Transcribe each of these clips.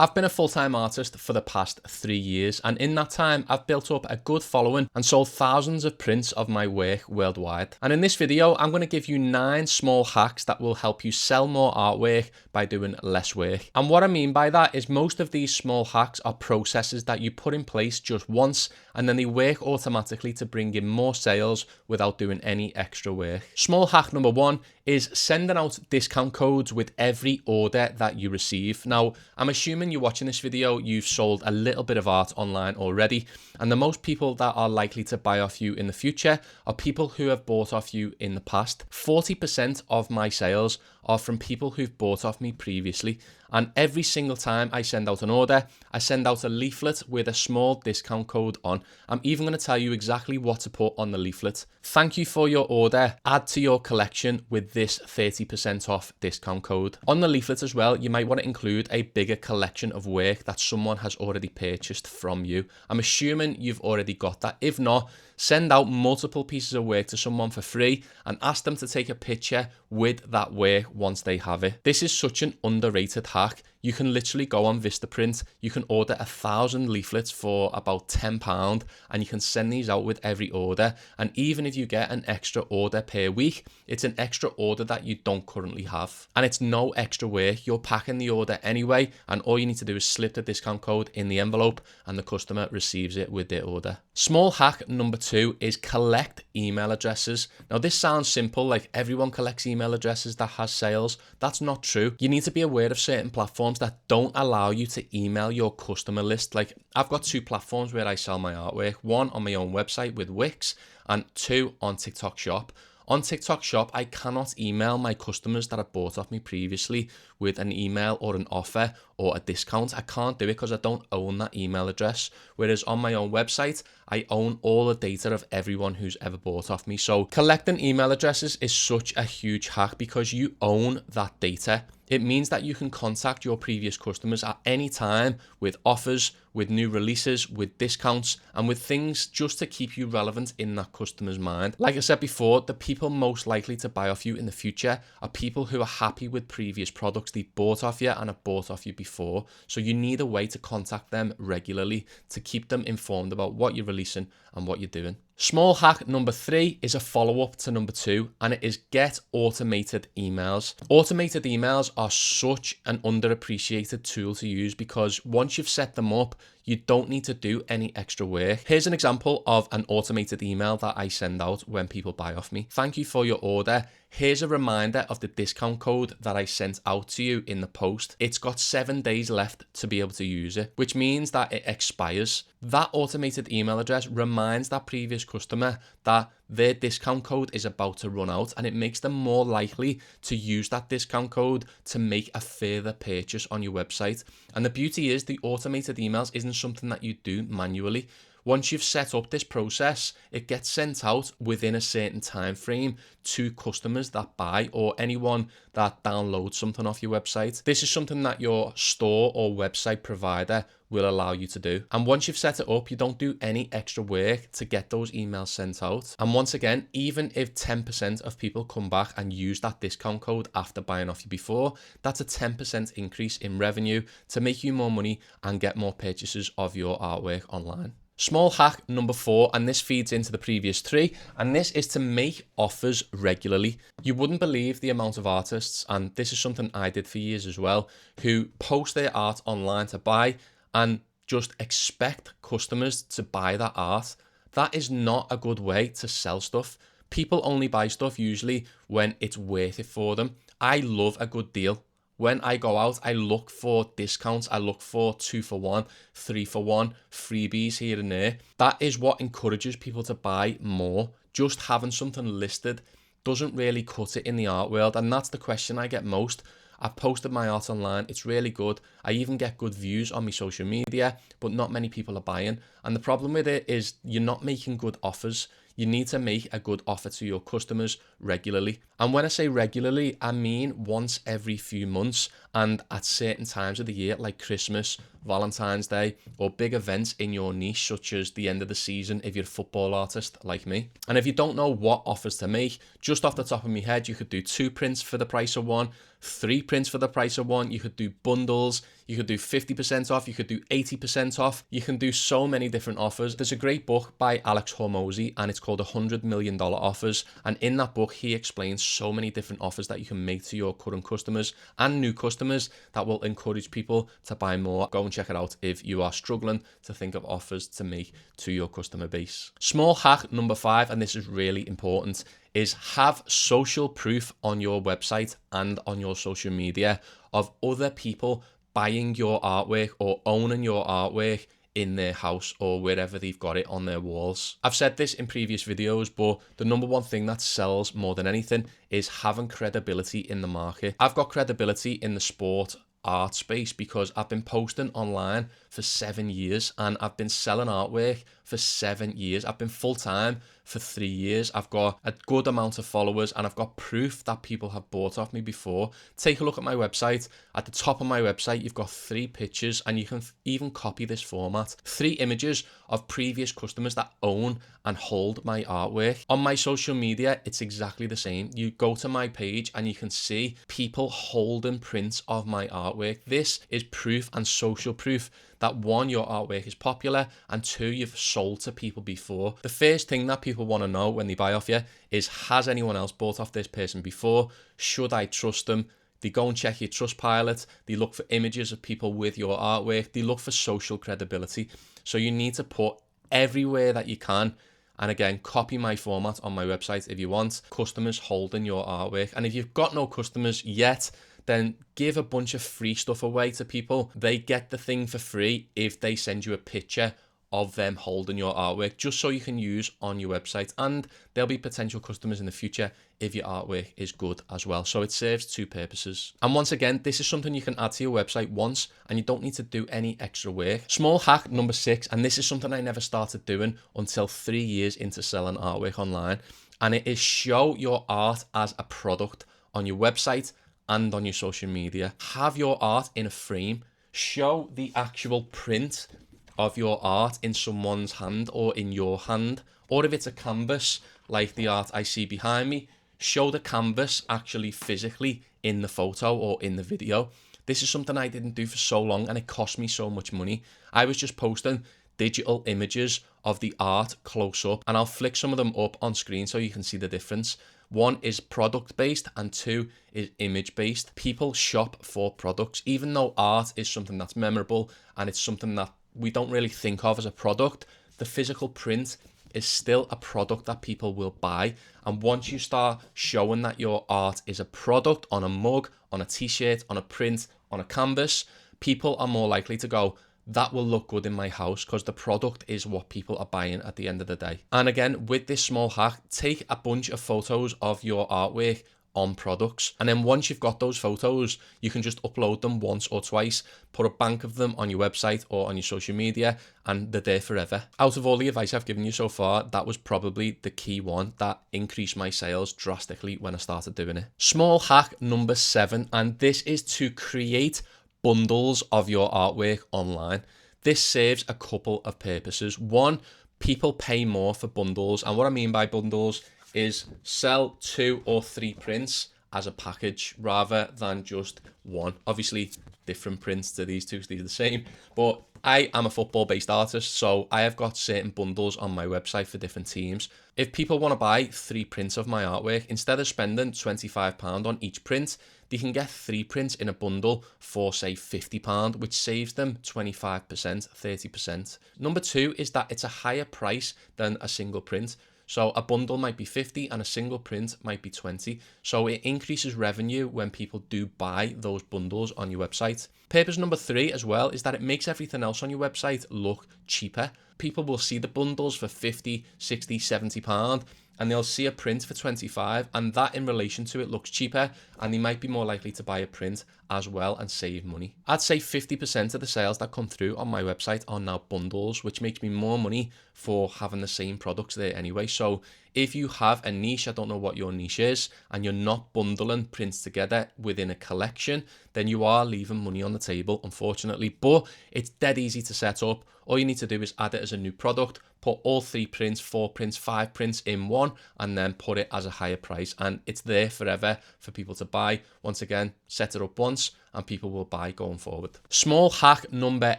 I've been a full-time artist for the past 3 years, and in that time I've built up a good following and sold thousands of prints of my work worldwide. And in this video I'm going to give you 9 small hacks that will help you sell more artwork by doing less work. And what I mean by that is most of these small hacks are processes that you put in place just once and then they work automatically to bring in more sales without doing any extra work. Small hack number 1 is sending out discount codes with every order that you receive. Now, I'm assuming you're watching this video, you've sold a little bit of art online already, and the most people that are likely to buy off you in the future are people who have bought off you in the past. 40% of my sales are from people who've bought off me previously, and every single time I send out an order, I send out a leaflet with a small discount code on. I'm even going to tell you exactly what to put on the leaflet. Thank you for your order. Add to your collection with this 30% off discount code. On the leaflet as well, you might want to include a bigger collection of work that someone has already purchased from you. I'm assuming you've already got that. If not, send out multiple pieces of work to someone for free and ask them to take a picture with that work once they have it. This is such an underrated hack. You can literally go on Vistaprint, you can order 1,000 leaflets for about £10 and you can send these out with every order. And even if you get an extra order per week, it's an extra order that you don't currently have. And it's no extra work. You're packing the order anyway, and all you need to do is slip the discount code in the envelope and the customer receives it with their order. Small hack number 2 is collect email addresses. Now this sounds simple, like everyone collects email addresses that has sales. That's not true. You need to be aware of certain platforms that don't allow you to email your customer list. Like I've got 2 platforms where I sell my artwork, one on my own website with Wix and 2 on TikTok Shop. On TikTok Shop, I cannot email my customers that have bought off me previously with an email or an offer or a discount. I can't do it because I don't own that email address. Whereas on my own website, I own all the data of everyone who's ever bought off me. So collecting email addresses is such a huge hack because you own that data. It means that you can contact your previous customers at any time with offers, with new releases, with discounts, and with things just to keep you relevant in that customer's mind. Like I said before, the people most likely to buy off you in the future are people who are happy with previous products they bought off you and have bought off you before. So you need a way to contact them regularly to keep them informed about what you're releasing and what you're doing. Small hack number 3 is a follow-up to number 2, and it is get automated emails. Automated emails are such an underappreciated tool to use because once you've set them up, you don't need to do any extra work. Here's an example of an automated email that I send out when people buy off me. Thank you for your order. Here's a reminder of the discount code that I sent out to you in the post. It's got 7 days left to be able to use it, which means that it expires. That automated email address reminds that previous customer that their discount code is about to run out, and it makes them more likely to use that discount code to make a further purchase on your website. And the beauty is the automated emails isn't something that you do manually. Once you've set up this process, it gets sent out within a certain time frame to customers that buy or anyone that downloads something off your website. This is something that your store or website provider will allow you to do. And once you've set it up, you don't do any extra work to get those emails sent out. And once again, even if 10% of people come back and use that discount code after buying off you before, that's a 10% increase in revenue to make you more money and get more purchases of your artwork online. Small hack number 4, and this feeds into the previous 3, and this is to make offers regularly. You wouldn't believe the amount of artists, and this is something I did for years as well, who post their art online to buy and just expect customers to buy that art. That is not a good way to sell stuff. People only buy stuff usually when it's worth it for them. I love a good deal. When I go out, I look for discounts. I look for 2 for 1, 3 for 1, freebies here and there. That is what encourages people to buy more. Just having something listed doesn't really cut it in the art world. And that's the question I get most. I've posted my art online. It's really good. I even get good views on my social media, but not many people are buying. And the problem with it is you're not making good offers. You need to make a good offer to your customers regularly. And when I say regularly, I mean once every few months and at certain times of the year, like Christmas, Valentine's Day, or big events in your niche, such as the end of the season if you're a football artist like me. And if you don't know what offers to make, just off the top of my head, you could do 2 prints for the price of 1, 3 prints for the price of 1. You could do bundles. You could do 50% off. You could do 80% off. You can do so many different offers. There's a great book by Alex Hormozi, and it's called $100 Million Offers. And in that book, he explains so many different offers that you can make to your current customers and new customers that will encourage people to buy more. Go and check it out if you are struggling to think of offers to make to your customer base. Small hack number 5, and this is really important, is have social proof on your website and on your social media of other people buying your artwork or owning your artwork in their house or wherever they've got it on their walls. I've said this in previous videos, but the number one thing that sells more than anything is having credibility in the market. I've got credibility in the sport art space because I've been posting online for 7 years and I've been selling artwork for 7 years. I've been full-time for 3 years. I've got a good amount of followers and I've got proof that people have bought off me before. Take a look at my website. At the top of my website, you've got 3 pictures, and you can even copy this format. 3 images of previous customers that own and hold my artwork. On my social media, it's exactly the same. You go to my page and you can see people holding prints of my artwork. This is proof and social proof that 1, your artwork is popular, and 2, you've sold to people before. The first thing that people want to know when they buy off you is, has anyone else bought off this person before? Should I trust them? They go and check your Trustpilot. They look for images of people with your artwork. They look for social credibility. So you need to put everywhere that you can, and again, copy my format on my website if you want, customers holding your artwork. And if you've got no customers yet, then give a bunch of free stuff away to people. They get the thing for free if they send you a picture of them holding your artwork, just so you can use on your website. And there'll be potential customers in the future if your artwork is good as well. So it serves 2 purposes. And once again, this is something you can add to your website once, and you don't need to do any extra work. Small hack number 6, and this is something I never started doing until 3 years into selling artwork online, and it is show your art as a product on your website and on your social media. Have your art in a frame. Show the actual print of your art in someone's hand or in your hand. Or if it's a canvas, like the art I see behind me, show the canvas actually physically in the photo or in the video. This is something I didn't do for so long, and it cost me so much money. I was just posting digital images of the art close up, and I'll flick some of them up on screen so you can see the difference. 1 is product based and 2 is image based. People shop for products, even though art is something that's memorable and it's something that we don't really think of as a product. The physical print is still a product that people will buy. And once you start showing that your art is a product on a mug, on a t-shirt, on a print, on a canvas, people are more likely to go, that will look good in my house, because the product is what people are buying at the end of the day. And again, with this small hack, take a bunch of photos of your artwork on products, and then once you've got those photos, you can just upload them once or twice, put a bank of them on your website or on your social media, and they're there forever. Out of all the advice I've given you so far, that was probably the key one that increased my sales drastically when I started doing it. Small hack number 7, and this is to create bundles of your artwork online. This serves a couple of purposes. 1, people pay more for bundles, and what I mean by bundles is sell 2 or 3 prints as a package rather than just 1. Obviously, different prints to these 2 because these are the same, but I am a football based artist, so I have got certain bundles on my website for different teams. If people want to buy 3 prints of my artwork, instead of spending £25 on each print, they can get 3 prints in a bundle for, say, £50, which saves them 25%, 30%. Number 2 is that it's a higher price than a single print. So a bundle might be 50 and a single print might be 20. So it increases revenue when people do buy those bundles on your website. Purpose number 3 as well is that it makes everything else on your website look cheaper. People will see the bundles for 50, 60, 70 pound, and they'll see a print for 25, and that in relation to it looks cheaper, and they might be more likely to buy a print as well and save money. I'd say 50% of the sales that come through on my website are now bundles, which makes me more money for having the same products there anyway. So if you have a niche, I don't know what your niche is, and you're not bundling prints together within a collection, then you are leaving money on the table, unfortunately. But it's dead easy to set up. All you need to do is add it as a new product, put all 3 prints, 4 prints, 5 prints in one, and then put it as a higher price. And it's there forever for people to buy. Once again, set it up once and people will buy going forward. Small hack number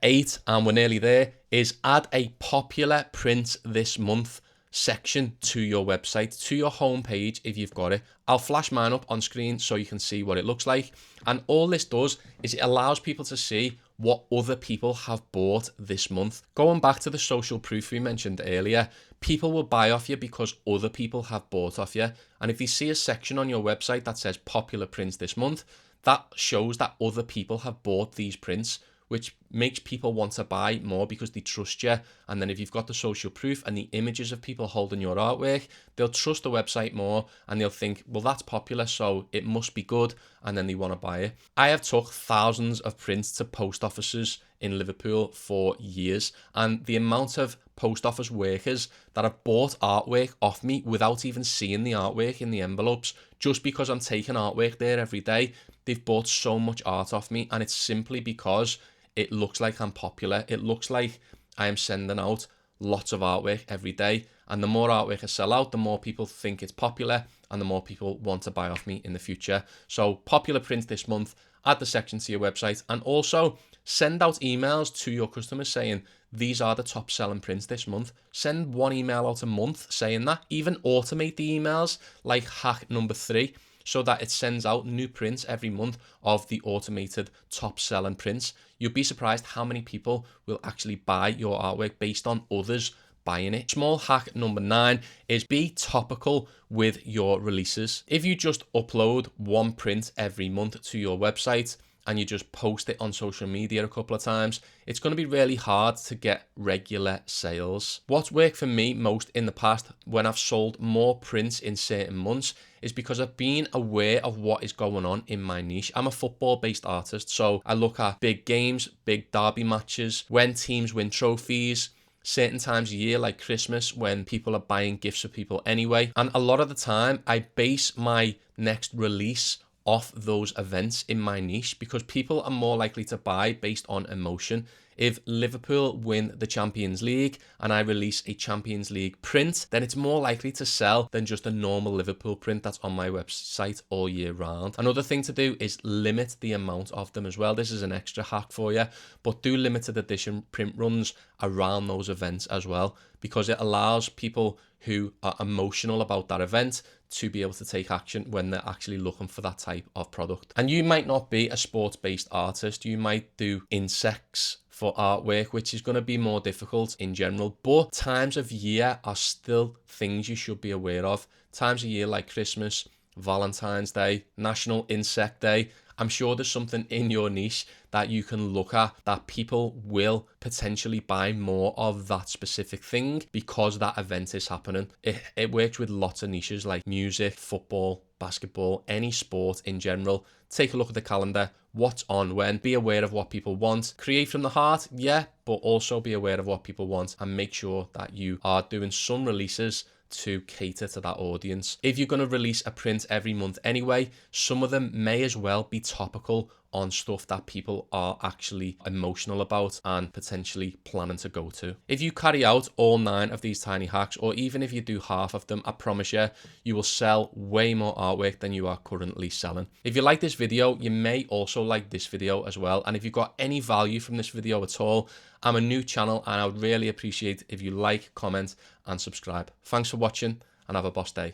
8, and we're nearly there, is add a popular print this month section to your website, to your homepage if you've got it. I'll flash mine up on screen so you can see what it looks like. And all this does is it allows people to see what other people have bought this month. Going back to the social proof we mentioned earlier, people will buy off you because other people have bought off you. And if they see a section on your website that says popular prints this month, that shows that other people have bought these prints, which makes people want to buy more because they trust you. And then if you've got the social proof and the images of people holding your artwork, they'll trust the website more and they'll think, well, that's popular, so it must be good. And then they want to buy it. I have took thousands of prints to post offices in Liverpool for years. And the amount of post office workers that have bought artwork off me without even seeing the artwork in the envelopes, just because I'm taking artwork there every day, they've bought so much art off me. And it's simply because it looks like I'm popular. It looks like I am sending out lots of artwork every day. And the more artwork I sell out, the more people think it's popular and the more people want to buy off me in the future. So popular prints this month, add the section to your website, and also send out emails to your customers saying, these are the top selling prints this month. Send one email out a month saying that. Even automate the emails like hack number 3. So that it sends out new prints every month of the automated top selling prints. You'll be surprised how many people will actually buy your artwork based on others buying it. Small hack number 9 is be topical with your releases. If you just upload one print every month to your website and you just post it on social media a couple of times, it's going to be really hard to get regular sales. What's worked for me most in the past when I've sold more prints in certain months is because I've been aware of what is going on in my niche. I'm a football-based artist, so I look at big games, big derby matches, when teams win trophies, certain times a year like Christmas when people are buying gifts for people anyway. And a lot of the time, I base my next release off those events in my niche because people are more likely to buy based on emotion. If Liverpool win the Champions League and I release a Champions League print, then it's more likely to sell than just a normal Liverpool print that's on my website all year round. Another thing to do is limit the amount of them as well. This is an extra hack for you, but do limited edition print runs around those events as well, because it allows people who are emotional about that event to be able to take action when they're actually looking for that type of product. And you might not be a sports-based artist. You might do insects for artwork, which is going to be more difficult in general, but times of year are still things you should be aware of. Times of year like Christmas, Valentine's Day, National Insect Day. I'm sure there's something in your niche that you can look at that people will potentially buy more of that specific thing because that event is happening. It works with lots of niches like music, football, basketball, any sport in general. Take a look at the calendar, what's on when, be aware of what people want. Create from the heart, yeah, but also be aware of what people want and make sure that you are doing some releases to cater to that audience. If you're going to release a print every month anyway, some of them may as well be topical on stuff that people are actually emotional about and potentially planning to go to. If you carry out all 9 of these tiny hacks, or even if you do half of them, I promise you, you will sell way more artwork than you are currently selling. If you like this video, you may also like this video as well. And if you got any value from this video at all, I'm a new channel and I would really appreciate if you like, comment and subscribe. Thanks for watching and have a boss day.